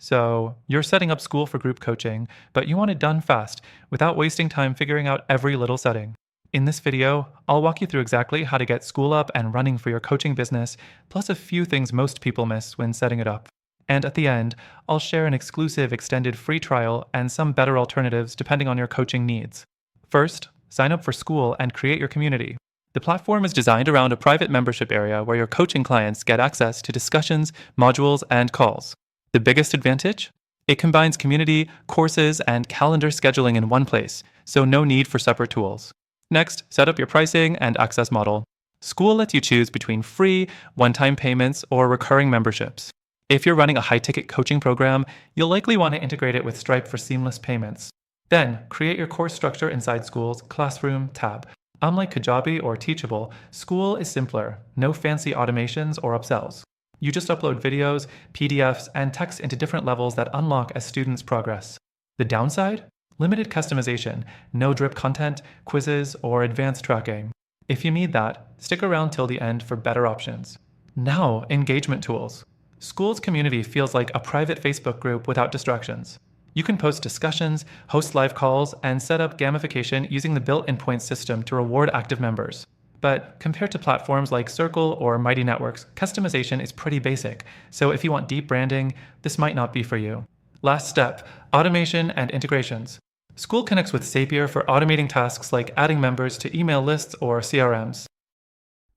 So, you're setting up Skool for group coaching, but you want it done fast without wasting time figuring out every little setting. In this video, I'll walk you through exactly how to get Skool up and running for your coaching business, plus a few things most people miss when setting it up. And at the end, I'll share an exclusive extended free trial and some better alternatives depending on your coaching needs. First, sign up for Skool and create your community. The platform is designed around a private membership area where your coaching clients get access to discussions, modules, and calls. The biggest advantage? It combines community, courses, and calendar scheduling in one place, so no need for separate tools. Next, set up your pricing and access model. Skool lets you choose between free, one-time payments, or recurring memberships. If you're running a high-ticket coaching program, you'll likely want to integrate it with Stripe for seamless payments. Then, create your course structure inside Skool's Classroom tab. Unlike Kajabi or Teachable, Skool is simpler, no fancy automations or upsells. You just upload videos, PDFs, and text into different levels that unlock as students progress. The downside? Limited customization, no drip content, quizzes, or advanced tracking. If you need that, stick around till the end for better options. Now, engagement tools. Skool's community feels like a private Facebook group without distractions. You can post discussions, host live calls, and set up gamification using the built-in points system to reward active members. But compared to platforms like Circle or Mighty Networks, customization is pretty basic, so if you want deep branding, this might not be for you. Last step, automation and integrations. Skool connects with Zapier for automating tasks like adding members to email lists or CRMs.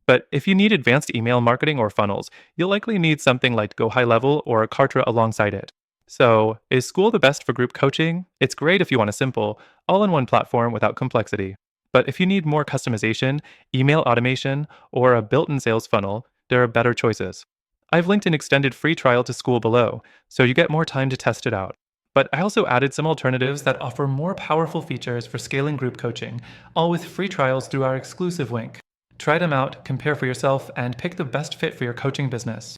But if you need advanced email marketing or funnels, you'll likely need something like Go High Level or Kartra alongside it. So, is Skool the best for group coaching? It's great if you want a simple, all-in-one platform without complexity. But if you need more customization, email automation, or a built-in sales funnel, there are better choices. I've linked an extended free trial to Skool below, so you get more time to test it out. But I also added some alternatives that offer more powerful features for scaling group coaching, all with free trials through our exclusive link. Try them out, compare for yourself, and pick the best fit for your coaching business.